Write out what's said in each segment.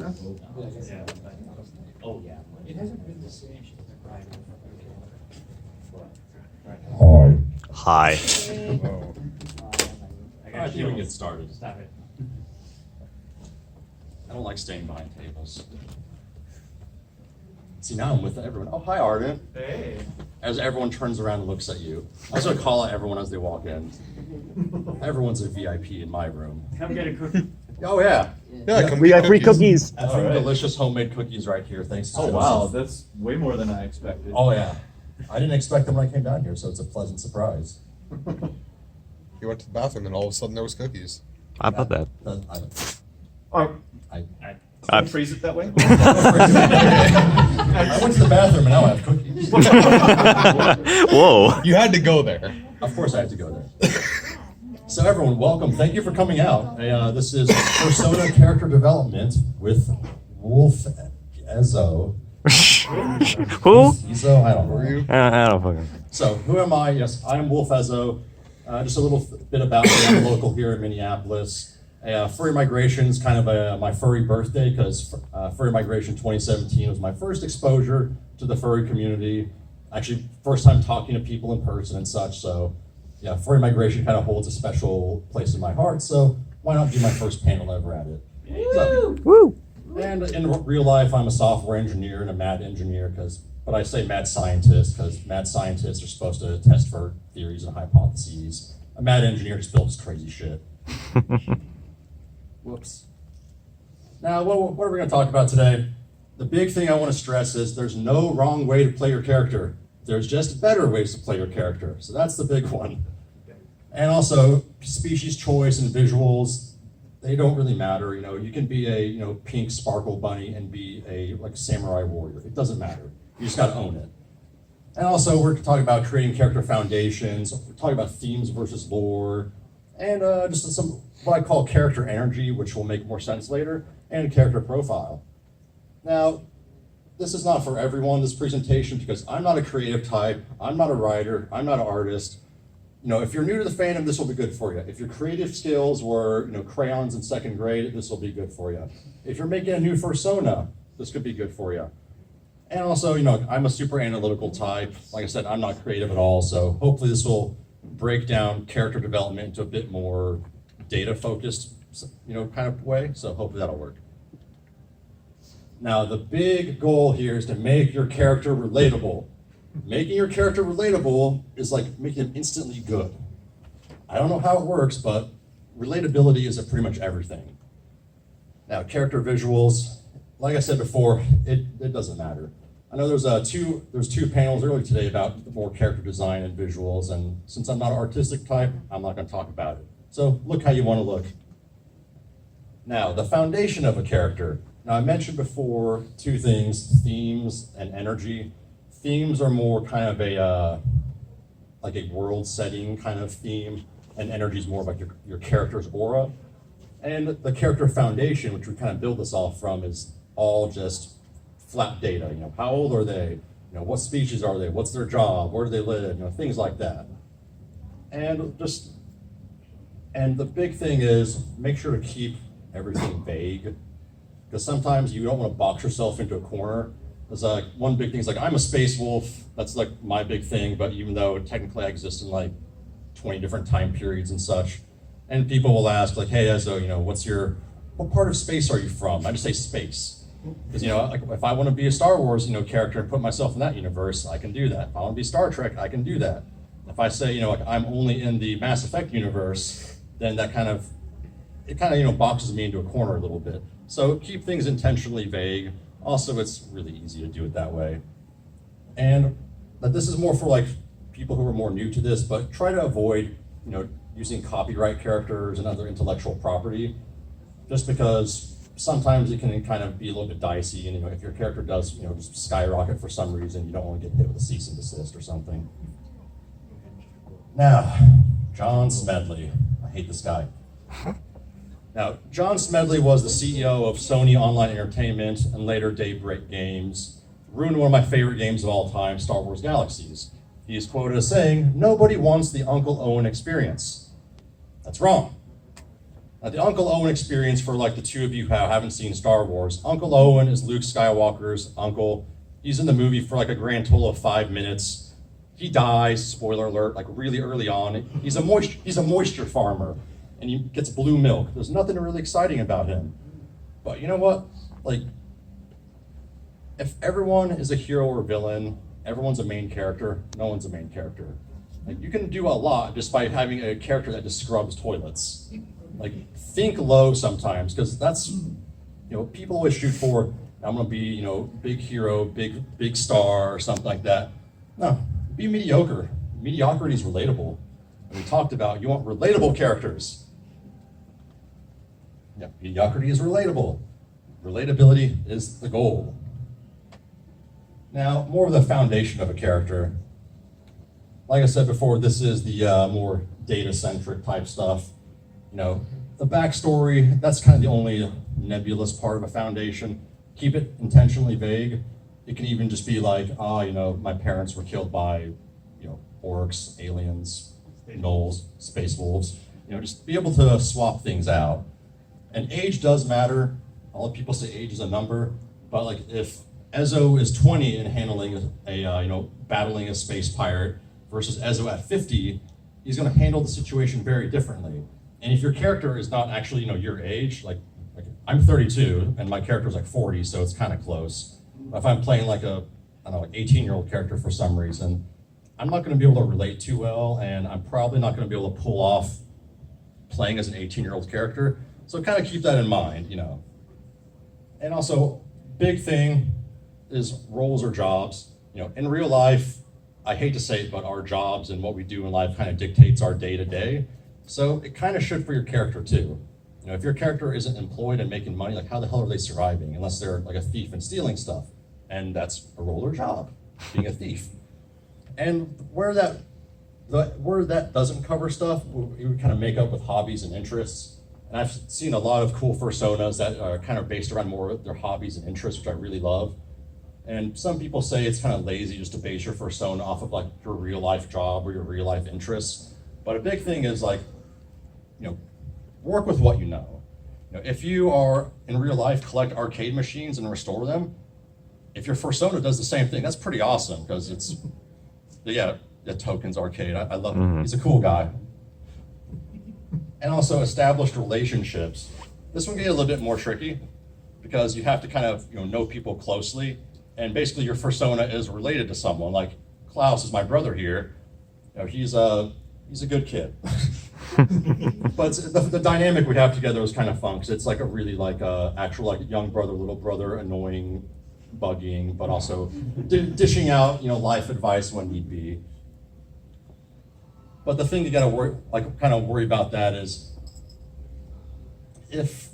Yeah. Oh, yeah. It hasn't been the same. Hi. Oh. I think we get started. Stop it. I don't like staying behind tables. See, now I'm with everyone. Oh, hi, Arden. Hey. As everyone turns around and looks at you. I also call out everyone as they walk in. Everyone's a VIP in my room. Come get a cookie. Oh, yeah. Yeah, come We get got free cookies. I have All right. delicious homemade cookies right here, thanks to Oh Joseph. wow, that's way more than I expected. Oh, yeah. I didn't expect them when I came down here, so it's a pleasant surprise. He went to the bathroom and all of a sudden there was cookies. How about that? I Don't phrase it that way. I went to the bathroom and now I have cookies. Whoa. You had to go there. Of course I have to go there. So everyone, welcome. Thank you for coming out. This is Fursona character development with Wolf Ezo. Who? Ezo? I don't Were know. you? I don't fucking. So who am I? Yes, I am Wolf Ezo. Just a little bit about me. I'm local here in Minneapolis. Furry Migration is kind of my furry birthday because Furry Migration 2017 was my first exposure to the furry community. Actually, first time talking to people in person and such. So yeah, Furry Migration kind of holds a special place in my heart. So why not do my first panel ever at it? So, Woo. and in real life, I'm a software engineer and a mad engineer but I say mad scientist because mad scientists are supposed to test for theories and hypotheses. A mad engineer just builds crazy shit. Whoops. Now, what are we going to talk about today? The big thing I want to stress is there's no wrong way to play your character. There's just better ways to play your character. So that's the big one. And also, species choice and visuals, they don't really matter. You know, you can be a pink sparkle bunny and be a samurai warrior. It doesn't matter. You just got to own it. And also, we're talking about creating character foundations. We're talking about themes versus lore, and just some what I call character energy, which will make more sense later, and character profile. Now, this is not for everyone, this presentation, because I'm not a creative type, I'm not a writer, I'm not an artist. You know, if you're new to the fandom, this will be good for you. If your creative skills were, crayons in second grade, this will be good for you. If you're making a new Fursona, this could be good for you. And also, I'm a super analytical type. Like I said, I'm not creative at all, so hopefully this will break down character development into a bit more data-focused, kind of way, so hopefully that'll work. Now, the big goal here is to make your character relatable. Making your character relatable is like making them instantly good. I don't know how it works, but relatability is pretty much everything. Now, character visuals, like I said before, it doesn't matter. I know there's two panels earlier today about more character design and visuals, and since I'm not an artistic type, I'm not going to talk about it. So look how you want to look. Now, the foundation of a character. Now, I mentioned before two things, themes and energy. Themes are more kind of a world setting kind of theme, and energy is more about your character's aura. And the character foundation, which we kind of build this off from, is all just flat data. How old are they? What species are they? What's their job? Where do they live? Things like that. And the big thing is make sure to keep everything vague, because sometimes you don't want to box yourself into a corner. There's one big thing is I'm a space wolf. That's my big thing. But even though technically I exist in 20 different time periods and such, and people will ask hey Ezo, what part of space are you from? I just say space. Because if I want to be a Star Wars character and put myself in that universe, I can do that. If I want to be Star Trek, I can do that. If I say I'm only in the Mass Effect universe, then that kind of boxes me into a corner a little bit. So keep things intentionally vague. Also, it's really easy to do it that way. And this is more for people who are more new to this, but try to avoid using copyright characters and other intellectual property, just because sometimes it can kind of be a little bit dicey, and if your character does just skyrocket for some reason, you don't want to get hit with a cease and desist or something. Now, John Smedley. I hate this guy. Now, John Smedley was the CEO of Sony Online Entertainment and later Daybreak Games. Ruined one of my favorite games of all time, Star Wars Galaxies. He is quoted as saying, "Nobody wants the Uncle Owen experience." That's wrong. The Uncle Owen experience, for like the two of you who haven't seen Star Wars, Uncle Owen is Luke Skywalker's uncle. He's in the movie for like a grand total of 5 minutes. He dies, spoiler alert, like really early on. He's a moisture farmer, and he gets blue milk. There's nothing really exciting about him. But you know what? Like, if everyone is a hero or villain, everyone's a main character, no one's a main character. Like, you can do a lot just by having a character that just scrubs toilets. Like, think low sometimes, because that's, people always shoot for, I'm gonna be, big hero, big star, or something like that. No, be mediocre. Mediocrity is relatable. And we talked about, you want relatable characters. Yeah, mediocrity is relatable. Relatability is the goal. Now, more of the foundation of a character. Like I said before, this is the more data-centric type stuff. The backstory, that's kind of the only nebulous part of a foundation. Keep it intentionally vague. It can even just be like, my parents were killed by, orcs, aliens, gnolls, space wolves. Just be able to swap things out. And age does matter. A lot of people say age is a number, but like if Ezzo is 20 and handling battling a space pirate versus Ezzo at 50, he's going to handle the situation very differently. And if your character is not actually, your age, like I'm 32 and my character is like 40, so it's kind of close. But if I'm playing like a, 18-year-old character for some reason, I'm not going to be able to relate too well, and I'm probably not going to be able to pull off playing as an 18-year-old character. So kind of keep that in mind, And also, big thing is roles or jobs. In real life, I hate to say it, but our jobs and what we do in life kind of dictates our day-to-day. So it kind of should for your character too. If your character isn't employed and making money, like how the hell are they surviving? Unless they're like a thief and stealing stuff. And that's a role or job, being a thief. And where that doesn't cover stuff, we kind of make up with hobbies and interests. And I've seen a lot of cool Fursonas that are kind of based around more of their hobbies and interests, which I really love. And some people say it's kind of lazy just to base your Fursona off of like your real life job or your real life interests. But a big thing is like, work with what you know. If you are in real life, collect arcade machines and restore them, if your Fursona does the same thing, that's pretty awesome because it's, Tokens Arcade, I love him. He's a cool guy. And also established relationships. This one can get a little bit more tricky because you have to kind of know people closely, and basically your Fursona is related to someone. Like Klaus is my brother here. He's a good kid. But the dynamic we have together is kind of fun because it's like a really actual like young brother, little brother, annoying, bugging, but also dishing out life advice when need be. But the thing you gotta worry about that is if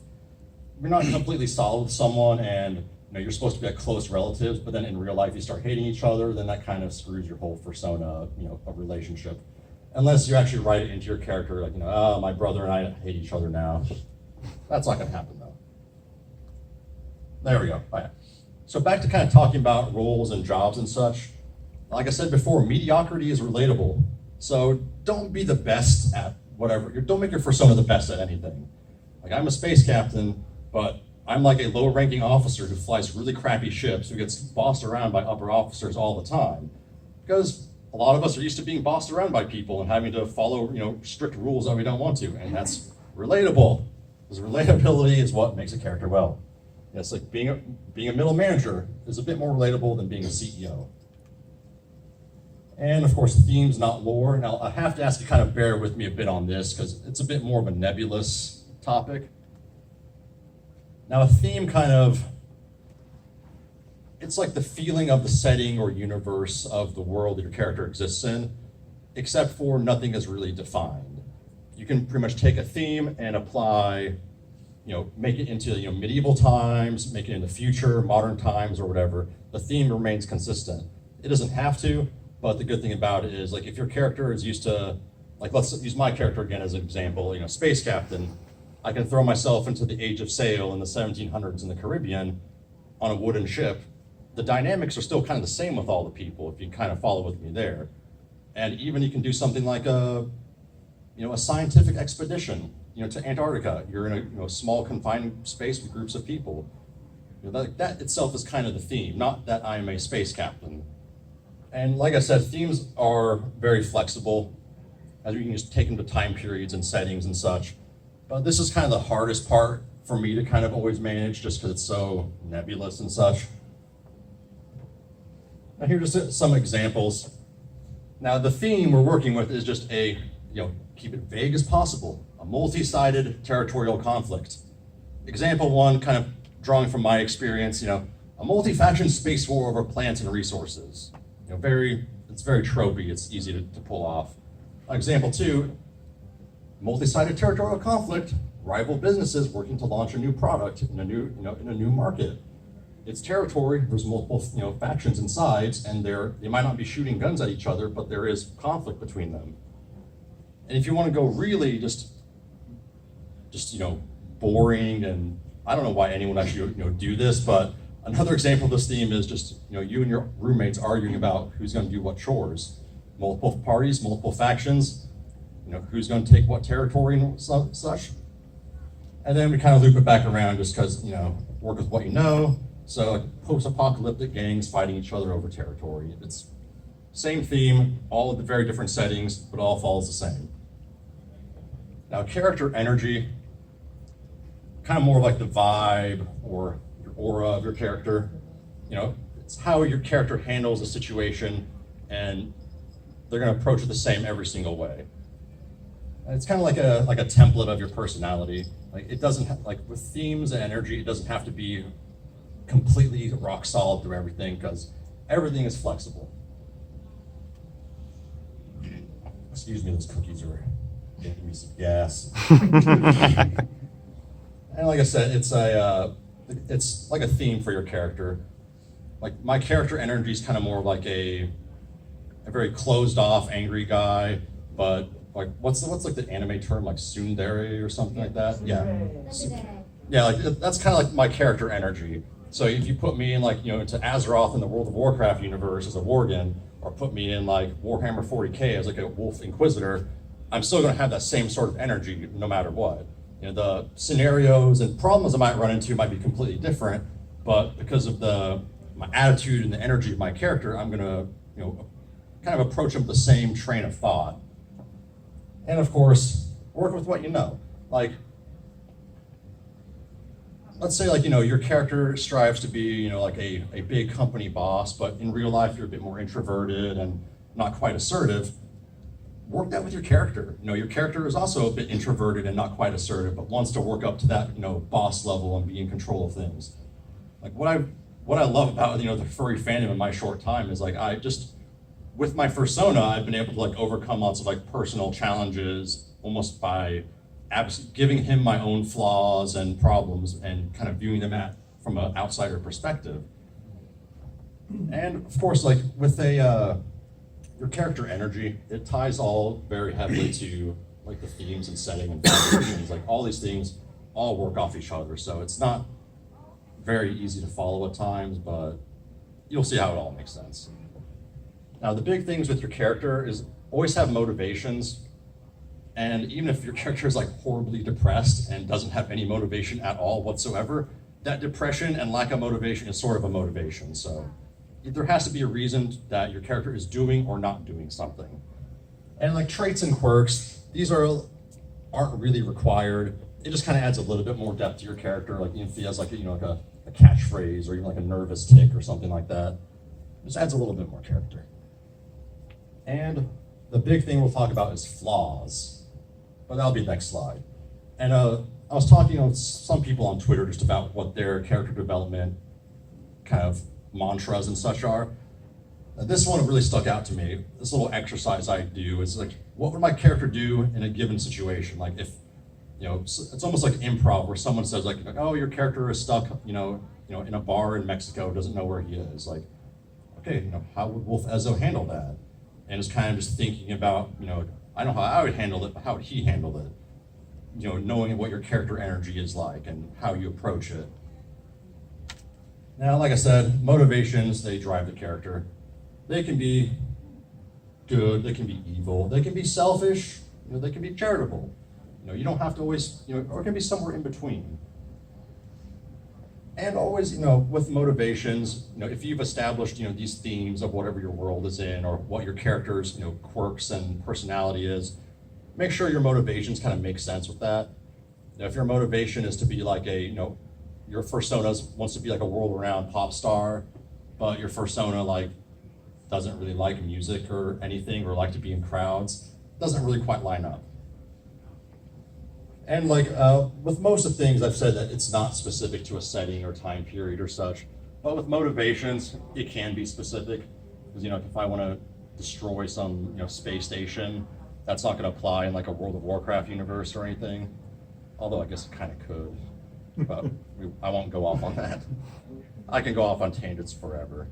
you're not completely solid with someone and you're supposed to be like close relatives, but then in real life you start hating each other, then that kind of screws your whole Fursona, a relationship. Unless you actually write it into your character, like, my brother and I hate each other now. That's not gonna happen though. There we go. All right. So back to kind of talking about roles and jobs and such. Like I said before, mediocrity is relatable. So don't be the best at whatever. Don't make your Fursona the best at anything. Like I'm a space captain, but I'm like a low-ranking officer who flies really crappy ships, who gets bossed around by upper officers all the time. Because a lot of us are used to being bossed around by people and having to follow, strict rules that we don't want to, and that's relatable. Because relatability is what makes a character well. It's like being a middle manager is a bit more relatable than being a CEO. And of course, themes, not lore. Now, I have to ask you to kind of bear with me a bit on this because it's a bit more of a nebulous topic. Now, a theme it's like the feeling of the setting or universe of the world that your character exists in, except for nothing is really defined. You can pretty much take a theme and apply, make it into medieval times, make it into future, modern times, or whatever. The theme remains consistent. It doesn't have to, but the good thing about it is, like, if your character is used to, like, let's use my character again as an example, space captain. I can throw myself into the age of sail in the 1700s in the Caribbean on a wooden ship. The dynamics are still kind of the same with all the people, if you kind of follow with me there. And even you can do something like a scientific expedition. to Antarctica. You're in a small confined space with groups of people. That itself is kind of the theme, not that I'm a space captain. And like I said, themes are very flexible, as you can just take them to time periods and settings and such. But this is kind of the hardest part for me to kind of always manage, just because it's so nebulous and such. Now here are just some examples. Now the theme we're working with is just keep it vague as possible, a multi-sided territorial conflict. Example one, kind of drawing from my experience, a multi-faction space war over plants and resources. It's very tropey, it's easy to pull off. Example two, multi-sided territorial conflict, rival businesses working to launch a new product in a new market. It's territory, there's multiple factions and sides, and they might not be shooting guns at each other, but there is conflict between them. And if you want to go really just boring, and I don't know why anyone actually do this, but another example of this theme is just you and your roommates arguing about who's going to do what chores. Multiple parties, multiple factions, who's going to take what territory and such. And then we kind of loop it back around just because, work with what you know. So post-apocalyptic gangs fighting each other over territory. It's same theme, all of the very different settings, but all follows the same. Now character energy, kind of more like the vibe or your aura of your character. It's how your character handles a situation, and they're going to approach it the same every single way. And it's kind of like a template of your personality. Like it doesn't with themes and energy, it doesn't have to be completely rock solid through everything, because everything is flexible. Excuse me, those cookies are giving me some gas. And like I said, it's like a theme for your character. Like my character energy is kind of more like a very closed off, angry guy, but like what's like the anime term, like tsundere or something like that? Yeah, like that's kind of like my character energy. So if you put me in into Azeroth in the World of Warcraft universe as a Worgen, or put me in like Warhammer 40k as like a Wolf Inquisitor, I'm still going to have that same sort of energy no matter what. The scenarios and problems I might run into might be completely different, but because of my attitude and the energy of my character, I'm going to kind of approach them with the same train of thought. And of course, work with what you know. Like, let's say your character strives to be like a big company boss, but in real life you're a bit more introverted and not quite assertive. Work that with your character. Your character is also a bit introverted and not quite assertive, but wants to work up to that boss level and be in control of things. Like what I love about the furry fandom in my short time is with my Fursona, I've been able to overcome lots of personal challenges almost by giving him my own flaws and problems and kind of viewing them from an outsider perspective. And of course, with your character energy, it ties all very heavily to the themes and setting and foundations. All these things all work off each other, so it's not very easy to follow at times, but you'll see how it all makes sense. Now, the big things with your character is always have motivations. And even if your character is horribly depressed and doesn't have any motivation at all whatsoever, that depression and lack of motivation is sort of a motivation. So there has to be a reason that your character is doing or not doing something. And traits and quirks, these aren't really required. It just kind of adds a little bit more depth to your character. If he has a catchphrase or even a nervous tick or something like that, it just adds a little bit more character. And the big thing we'll talk about is flaws. But that'll be the next slide. And I was talking with some people on Twitter just about what their character development kind of mantras and such are. This one really stuck out to me. This little exercise I do is what would my character do in a given situation? If it's almost like improv where someone says oh, your character is stuck in a bar in Mexico, doesn't know where he is. Okay, how would Wolf Ezzo handle that? And it's kind of just thinking about I know how I would handle it, but how would he handle it? Knowing what your character energy is like and how you approach it. Now, like I said, motivations, they drive the character. They can be good, they can be evil, they can be selfish, they can be charitable. You don't have to always, or it can be somewhere in between. And always, with motivations, if you've established, these themes of whatever your world is in or what your character's, quirks and personality is, make sure your motivations kind of make sense with that. If your motivation is to be like your Fursona wants to be like a world-renowned pop star, but your Fursona like doesn't really like music or anything or like to be in crowds, doesn't really quite line up. And with most of things, I've said that it's not specific to a setting or time period or such. But with motivations, it can be specific. Because if I want to destroy some space station, that's not going to apply in like a World of Warcraft universe or anything. Although I guess it kind of could. But I won't go off on that. I can go off on tangents forever.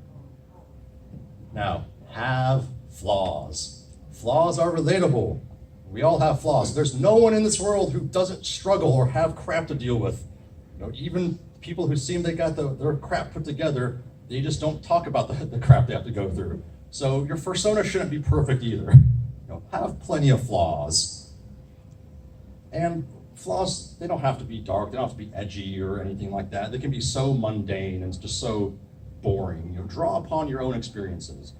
Now, have flaws. Flaws are relatable. We all have flaws. There's no one in this world who doesn't struggle or have crap to deal with. Even people who seem they got their crap put together, they just don't talk about the crap they have to go through. So your Fursona shouldn't be perfect either. Have plenty of flaws. And flaws, they don't have to be dark, they don't have to be edgy or anything like that. They can be so mundane and just so boring. Draw upon your own experiences.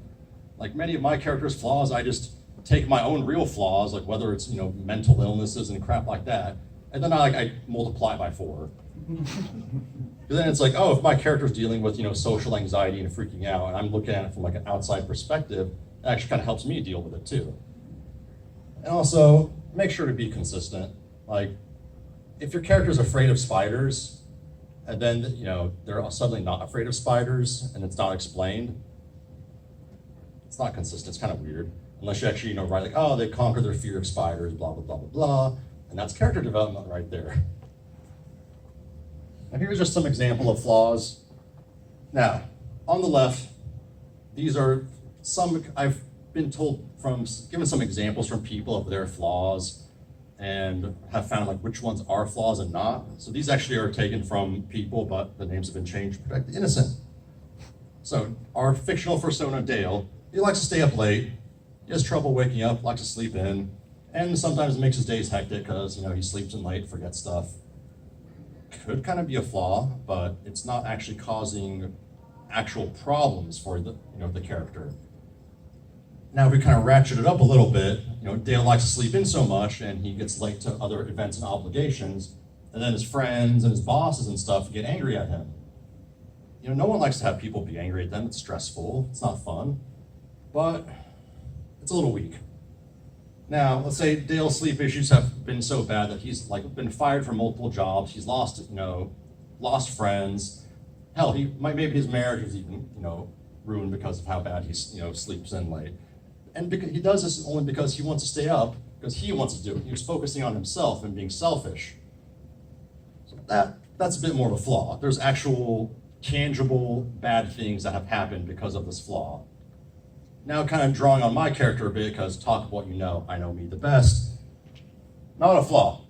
Like many of my characters' flaws, I just take my own real flaws, like whether it's mental illnesses and crap like that, and then I multiply by 4. Then it's like, oh, if my character's dealing with social anxiety and freaking out, and I'm looking at it from like an outside perspective, it actually kind of helps me deal with it too. And also, make sure to be consistent. Like, if your character's afraid of spiders, and then they're suddenly not afraid of spiders, and it's not explained, it's not consistent. It's kind of weird. Unless you actually, write like, oh, they conquer their fear of spiders, blah, blah, blah, blah, blah. And that's character development right there. And here's just some example of flaws. Now, on the left, these are some, I've been told given some examples from people of their flaws and have found like which ones are flaws and not. So these actually are taken from people, but the names have been changed to protect the innocent. So our fictional Fursona, Dale, he likes to stay up late. He has trouble waking up, likes to sleep in, and sometimes it makes his days hectic because, he sleeps in late, forgets stuff. Could kind of be a flaw, but it's not actually causing actual problems for the character. Now, if we kind of ratchet it up a little bit, Dale likes to sleep in so much, and he gets late to other events and obligations, and then his friends and his bosses and stuff get angry at him. No one likes to have people be angry at them. It's stressful. It's not fun. But it's a little weak. Now, let's say Dale's sleep issues have been so bad that he's been fired from multiple jobs. He's lost lost friends. Hell, maybe his marriage is even ruined because of how bad he sleeps in late. And he does this only because he wants to stay up because he wants to do it. He was focusing on himself and being selfish. So that's a bit more of a flaw. There's actual tangible bad things that have happened because of this flaw. Now kind of drawing on my character a bit, because talk what you know, I know me the best. Not a flaw.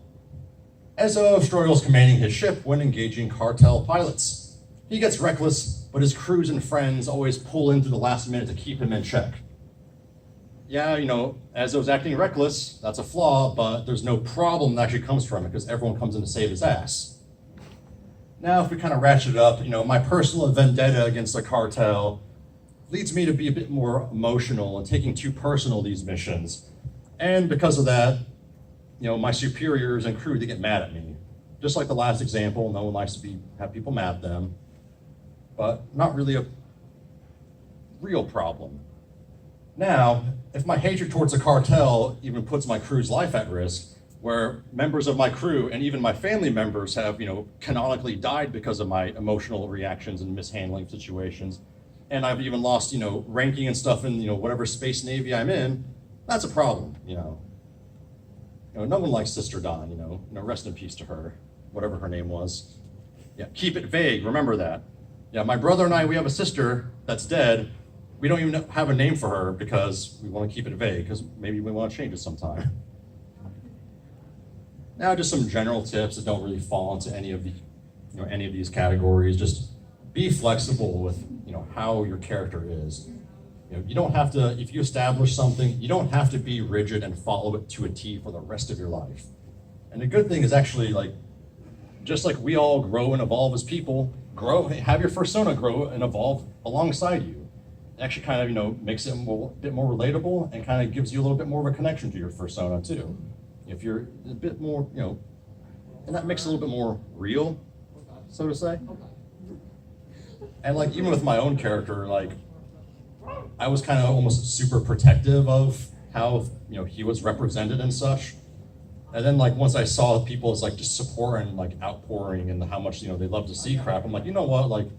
Ezzo struggles commanding his ship when engaging cartel pilots. He gets reckless, but his crews and friends always pull in to the last minute to keep him in check. Yeah, Ezzo's acting reckless, that's a flaw, but there's no problem that actually comes from it because everyone comes in to save his ass. Now if we kind of ratchet it up, my personal vendetta against the cartel leads me to be a bit more emotional and taking too personal these missions. And because of that, my superiors and crew, they get mad at me. Just like the last example, no one likes to have people mad at them, but not really a real problem. Now, if my hatred towards the cartel even puts my crew's life at risk, where members of my crew and even my family members have, canonically died because of my emotional reactions and mishandling situations, and I've even lost, ranking and stuff in, whatever space navy I'm in, that's a problem, No one likes Sister Dawn, rest in peace to her, whatever her name was. Yeah, keep it vague, remember that. Yeah, my brother and I, we have a sister that's dead. We don't even have a name for her because we want to keep it vague, because maybe we want to change it sometime. Now, just some general tips that don't really fall into any of these categories. Just be flexible with how your character is. You don't have to, if you establish something, you don't have to be rigid and follow it to a T for the rest of your life. And the good thing is actually like, just like we all grow and evolve as people, have your fursona grow and evolve alongside you. It actually kind of, makes it a bit more relatable and kind of gives you a little bit more of a connection to your fursona too. If you're a bit more, and that makes it a little bit more real, so to say. And like, even with my own character, like, I was kind of almost super protective of how, he was represented and such. And then like, once I saw people's like just support and like outpouring and how much, they love to see crap, I'm like, you know what, like,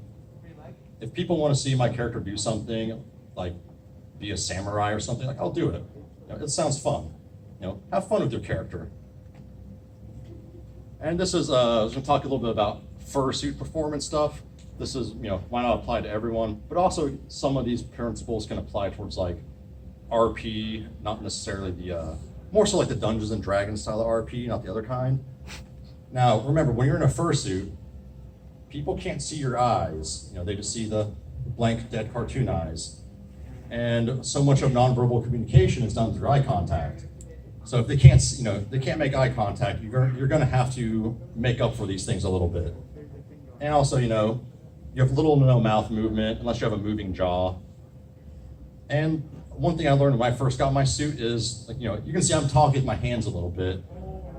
if people want to see my character do something, like be a samurai or something, like I'll do it. It sounds fun. Have fun with your character. And this is, I was gonna talk a little bit about fursuit performance stuff. This is, might not apply to everyone, but also some of these principles can apply towards like RP, not necessarily the, more so like the Dungeons and Dragons style of RP, not the other kind. Now, remember, when you're in a fursuit, people can't see your eyes. They just see the blank, dead cartoon eyes. And so much of nonverbal communication is done through eye contact. So if they can't, they can't make eye contact, you're gonna have to make up for these things a little bit. And also, you have little to no mouth movement unless you have a moving jaw. And one thing I learned when I first got my suit is, like, you can see I'm talking with my hands a little bit.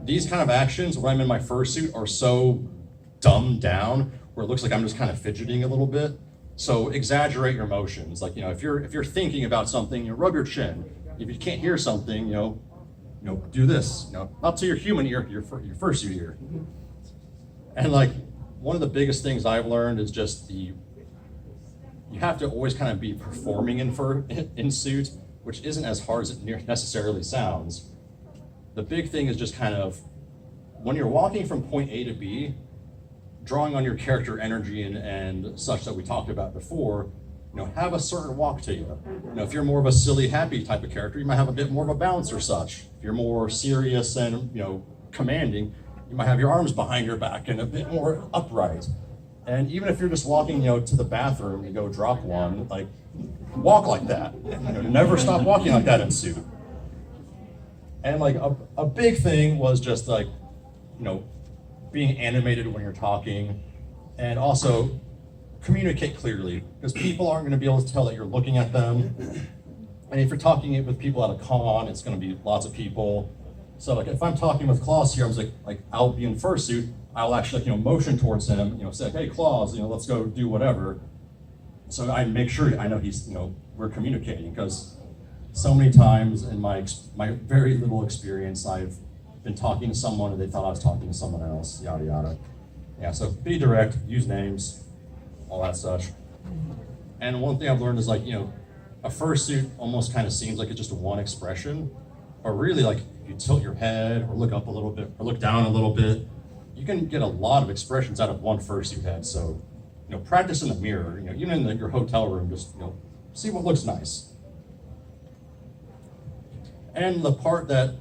These kind of actions when I'm in my fursuit are so dumbed down where it looks like I'm just kind of fidgeting a little bit. So exaggerate your motions. Like, if you're thinking about something, rub your chin. If you can't hear something, do this. Not to your human ear, your fursuit ear. And like, one of the biggest things I've learned is just you have to always kind of be performing in suit, which isn't as hard as it necessarily sounds. The big thing is just kind of, when you're walking from point A to B, drawing on your character energy and such that we talked about before, have a certain walk to you. If you're more of a silly, happy type of character, you might have a bit more of a bounce or such. If you're more serious and, commanding, you might have your arms behind your back and a bit more upright. And even if you're just walking, to the bathroom and go drop one, like, walk like that. Never stop walking like that in suit. And like, a big thing was just like, being animated when you're talking, and also communicate clearly, because people aren't going to be able to tell that you're looking at them. And if you're talking with people at a con, it's going to be lots of people. So like, if I'm talking with Klaus here, I was like I'll be in fursuit, I'll actually motion towards him, say, hey Klaus, let's go do whatever. So I make sure I know he's, we're communicating, because so many times in my very little experience, I've been talking to someone and they thought I was talking to someone else, yada yada. Yeah, so be direct, use names, all that such. And one thing I've learned is like, a fursuit almost kind of seems like it's just one expression, but really, like, if you tilt your head or look up a little bit or look down a little bit, you can get a lot of expressions out of one fursuit head. So, practice in the mirror, even in your hotel room, just, see what looks nice. And the part that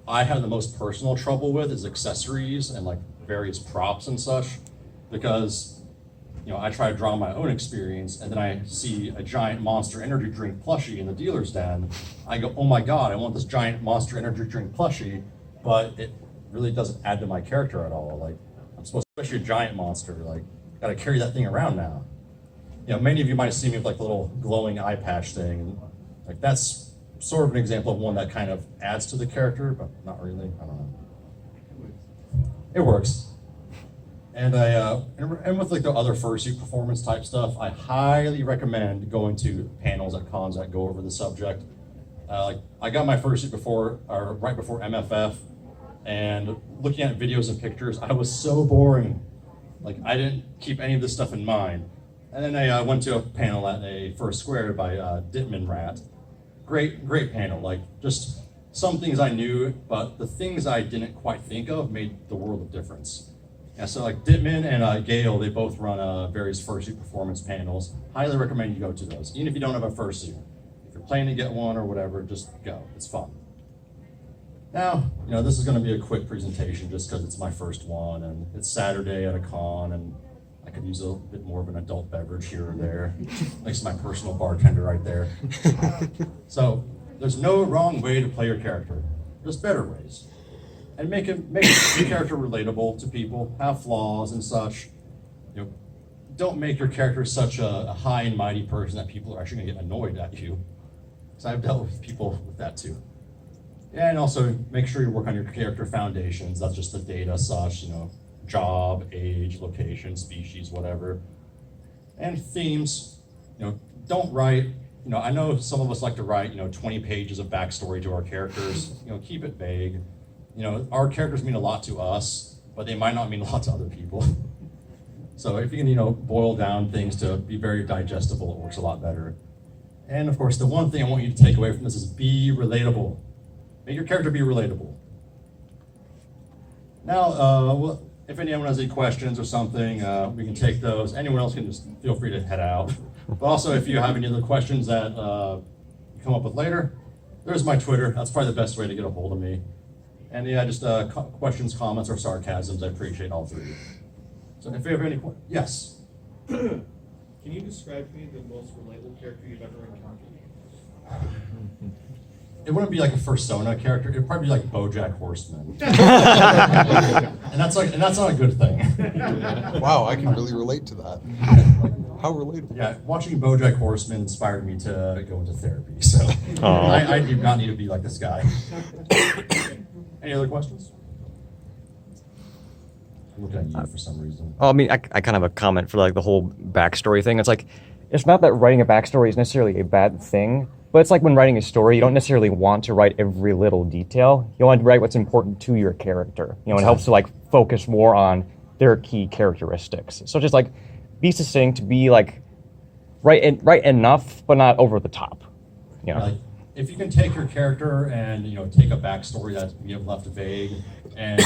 I have the most personal trouble with is accessories and like various props and such, because I try to draw my own experience, and then I see a giant Monster Energy drink plushie in the dealer's den. I go, oh my god, I want this giant Monster Energy drink plushie, but it really doesn't add to my character at all. Like, I'm supposed to, especially a giant monster, like, gotta carry that thing around now. Many of you might have seen me with like the little glowing eye patch thing. Like, that's sort of an example of one that kind of adds to the character, but not really, I don't know. It works. And and with like the other fursuit performance type stuff, I highly recommend going to panels at cons that go over the subject. Like, I got my fursuit right before MFF, and looking at videos and pictures, I was so boring. Like, I didn't keep any of this stuff in mind. And then I went to a panel at a First Square by Dittman Rat. Great panel. Like, just some things I knew, but the things I didn't quite think of made the world of difference. Yeah, so like Dittman and Gail, they both run various fursuit performance panels. Highly recommend you go to those, even if you don't have a fursuit. If you're planning to get one or whatever, just go. It's fun. Now, this is going to be a quick presentation just because it's my first one, and it's Saturday at a con, and I could use a bit more of an adult beverage here or there. Thanks to my personal bartender right there. So, there's no wrong way to play your character. There's better ways. and make your character relatable to people, have flaws and such. You know, don't make your character such a high and mighty person that people are actually gonna get annoyed at you. So I've dealt with people with that too. And also make sure you work on your character foundations. That's just the data such, you know, job, age, location, species, whatever. And themes, you know, don't write, you know, I know some of us like to write, you know, 20 pages of backstory to our characters. You know, keep it vague. You know, our characters mean a lot to us, but they might not mean a lot to other people. So if you can, you know, boil down things to be very digestible, it works a lot better. And of course, the one thing I want you to take away from this is be relatable. Make your character be relatable. Now, well, if anyone has any questions or something, we can take those. Anyone else can just feel free to head out. But also, if you have any other questions that you come up with later, there's my Twitter. That's probably the best way to get a hold of me. And yeah, just questions, comments, or sarcasms. I appreciate all three. So if you have any questions, yes. Can you describe to me the most relatable character you've ever encountered? It wouldn't be like a Fursona character. It'd probably be like BoJack Horseman. and that's not a good thing. Wow, I can really relate to that. How relatable. Yeah, watching BoJack Horseman inspired me to go into therapy. So I do not need to be like this guy. Any other questions? I'm looking at you for some reason. Oh, I mean, I kind of have a comment for like the whole backstory thing. It's like, it's not that writing a backstory is necessarily a bad thing, but it's like when writing a story, you don't necessarily want to write every little detail. You want to write what's important to your character. You know, it helps to like focus more on their key characteristics. So just like be succinct, be like write enough, but not over the top. You know? Like, if you can take your character and, you know, take a backstory that you have left vague and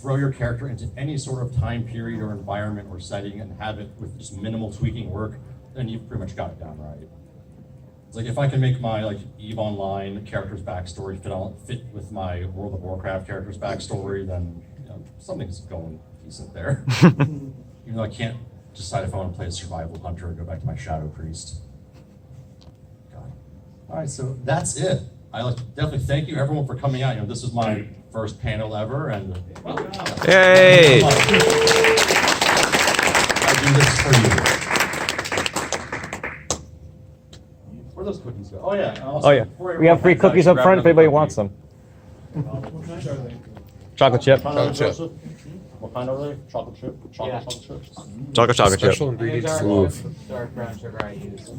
throw your character into any sort of time period or environment or setting and have it with just minimal tweaking work, then you've pretty much got it down right. It's like if I can make my like EVE Online character's backstory fit with my World of Warcraft character's backstory, then you know, something's going decent there. Even though I can't decide if I want to play a survival hunter or go back to my Shadow Priest. All right, so that's it. I like to definitely thank you everyone for coming out. You know, this is my first panel ever, and Yay! I do this for you. Where are those cookies go? Oh yeah. and also, Oh yeah, we have free cookies up front if anybody wants them. What kind are they? Chocolate chip. Chocolate chip. chip. What kind are they? Chocolate chip. Chocolate chips. Chocolate chip. Special ingredients. These are Oof. dark brown sugar I use.